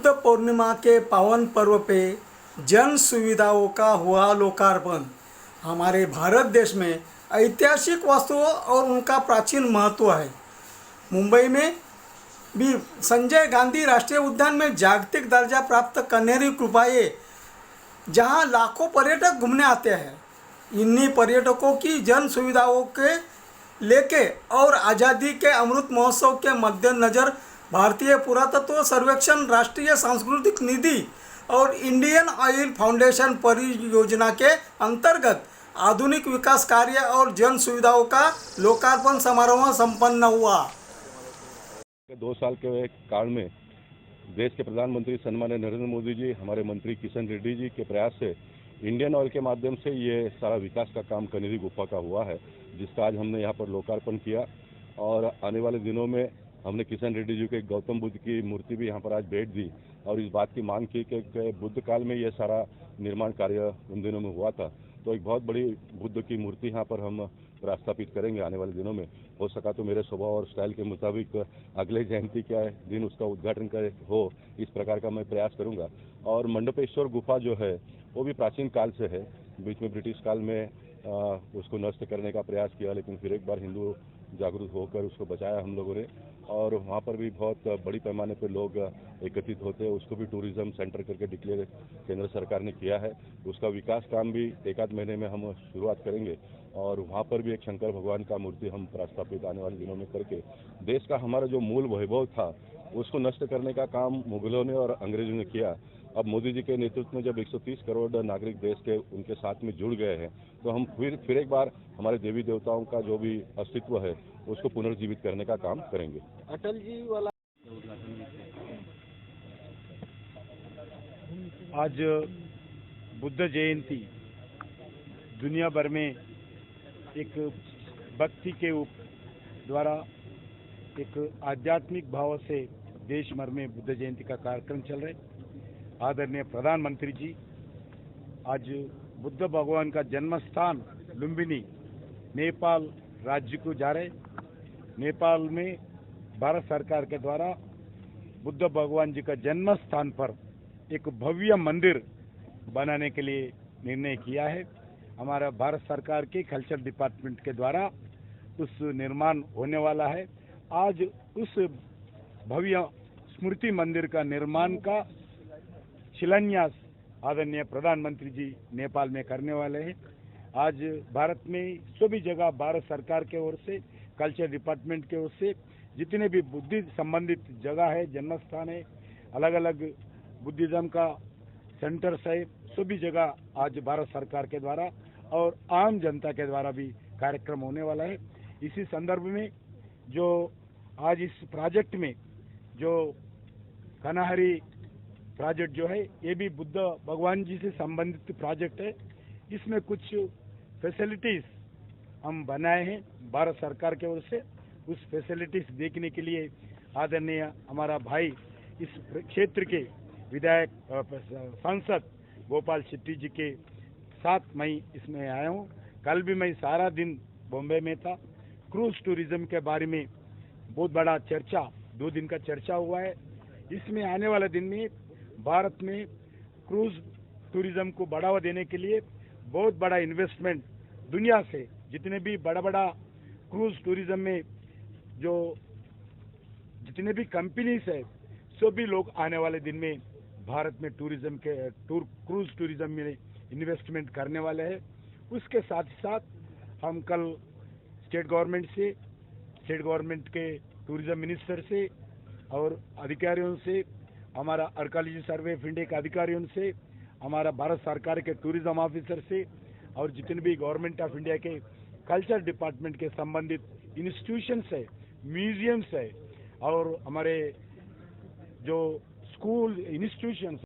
बुद्ध पूर्णिमा के पावन पर्व पे जन सुविधाओं का हुआ लोकार्पण। हमारे भारत देश में ऐतिहासिक वस्तुओं और उनका प्राचीन महत्व है। मुंबई में भी संजय गांधी राष्ट्रीय उद्यान में जागतिक दर्जा प्राप्त कनेरी गुफाएं, जहां लाखों पर्यटक घूमने आते हैं। इन्हीं पर्यटकों की जन सुविधाओं के लेके और आज़ादी के अमृत महोत्सव के मद्देनज़र भारतीय पुरातत्व सर्वेक्षण, राष्ट्रीय सांस्कृतिक निधि और इंडियन ऑयल फाउंडेशन परियोजना के अंतर्गत आधुनिक विकास कार्य और जन सुविधाओं का लोकार्पण समारोह संपन्न हुआ। 2 साल के काल में देश के प्रधानमंत्री सन्माननीय नरेंद्र मोदी जी, हमारे मंत्री किशन रेड्डी जी के प्रयास से इंडियन ऑयल के माध्यम से ये सारा विकास का काम कनेरी गुफा का हुआ है, जिसका आज हमने यहाँ पर लोकार्पण किया। और आने वाले दिनों में हमने किशन रेड्डी जी को एक गौतम बुद्ध की मूर्ति भी यहाँ पर आज भेंट दी और इस बात की मांग की कि बुद्ध काल में ये सारा निर्माण कार्य उन दिनों में हुआ था, तो एक बहुत बड़ी बुद्ध की मूर्ति यहाँ पर हम स्थापित करेंगे आने वाले दिनों में। हो सका तो मेरे स्वभाव और स्टाइल के मुताबिक अगले जयंती के दिन उसका उद्घाटन हो, इस प्रकार का मैं प्रयास करूंगा। और मंडपेश्वर गुफा जो है वो भी प्राचीन काल से है। बीच में ब्रिटिश काल में उसको नष्ट करने का प्रयास किया, लेकिन फिर एक बार हिंदू जागरूक होकर उसको बचाया हम लोगों ने। और वहाँ पर भी बहुत बड़ी पैमाने पर लोग एकत्रित होते हैं। उसको भी टूरिज्म सेंटर करके डिक्लेयर केंद्र सरकार ने किया है। उसका विकास काम भी 1 आध महीने में हम शुरुआत करेंगे और वहाँ पर भी एक शंकर भगवान का मूर्ति हम प्रस्थापित आने वाले दिनों में करके देश का हमारा जो मूल वैभव था उसको नष्ट करने का काम मुगलों ने और अंग्रेजों ने किया। अब मोदी जी के नेतृत्व में जब 130 करोड़ नागरिक देश के उनके साथ में जुड़ गए हैं, तो हम फिर एक बार हमारे देवी देवताओं का जो भी अस्तित्व है उसको पुनर्जीवित करने का काम करेंगे। अटल जी वाला आज बुद्ध जयंती दुनिया भर में एक भक्ति के द्वारा एक आध्यात्मिक भाव से देश भर में बुद्ध जयंती का कार्यक्रम चल रहे। आदरणीय प्रधानमंत्री जी आज बुद्ध भगवान का जन्म स्थान लुम्बिनी नेपाल राज्य को जा रहे। नेपाल में भारत सरकार के द्वारा बुद्ध भगवान जी का जन्म स्थान पर एक भव्य मंदिर बनाने के लिए निर्णय किया है। हमारा भारत सरकार के कल्चर डिपार्टमेंट के द्वारा उस निर्माण होने वाला है। आज उस भव्य स्मृति मंदिर का निर्माण का शिलान्यास आदरणीय प्रधानमंत्री जी नेपाल में करने वाले हैं। आज भारत में सभी जगह भारत सरकार के ओर से, कल्चर डिपार्टमेंट के ओर से जितने भी बुद्धि संबंधित जगह है, जन्म स्थान है, अलग अलग बुद्धिज्म का सेंटर्स है, सभी जगह आज भारत सरकार के द्वारा और आम जनता के द्वारा भी कार्यक्रम होने वाला है। इसी संदर्भ में जो आज इस प्रोजेक्ट में जो कन्हारी प्रोजेक्ट जो है ये भी बुद्ध भगवान जी से संबंधित प्रोजेक्ट है। इसमें कुछ फैसिलिटीज हम बनाए हैं भारत सरकार की ओर से। उस फैसिलिटीज देखने के लिए आदरणीय हमारा भाई इस क्षेत्र के विधायक सांसद गोपाल शेट्टी जी के साथ मैं इसमें आया हूँ। कल भी मैं सारा दिन बॉम्बे में था। क्रूज टूरिज्म के बारे में बहुत बड़ा चर्चा 2 दिन का चर्चा हुआ है। इसमें आने वाले दिन में भारत में क्रूज टूरिज्म को बढ़ावा देने के लिए बहुत बड़ा इन्वेस्टमेंट दुनिया से जितने भी बड़ा क्रूज टूरिज्म में जो जितने भी कंपनीज है सभी लोग आने वाले दिन में भारत में टूरिज्म के क्रूज टूरिज्म में इन्वेस्टमेंट करने वाले हैं। उसके साथ ही साथ हम कल स्टेट गवर्नमेंट के टूरिज्म मिनिस्टर से और अधिकारियों से, हमारा आर्कियोलॉजी सर्वे ऑफ इंडिया के अधिकारियों से, हमारा भारत सरकार के टूरिज्म ऑफिसर से और जितने भी गवर्नमेंट ऑफ इंडिया के कल्चर डिपार्टमेंट के संबंधित इंस्टीट्यूशंस है, म्यूजियम्स है और हमारे जो स्कूल इंस्टीट्यूशंस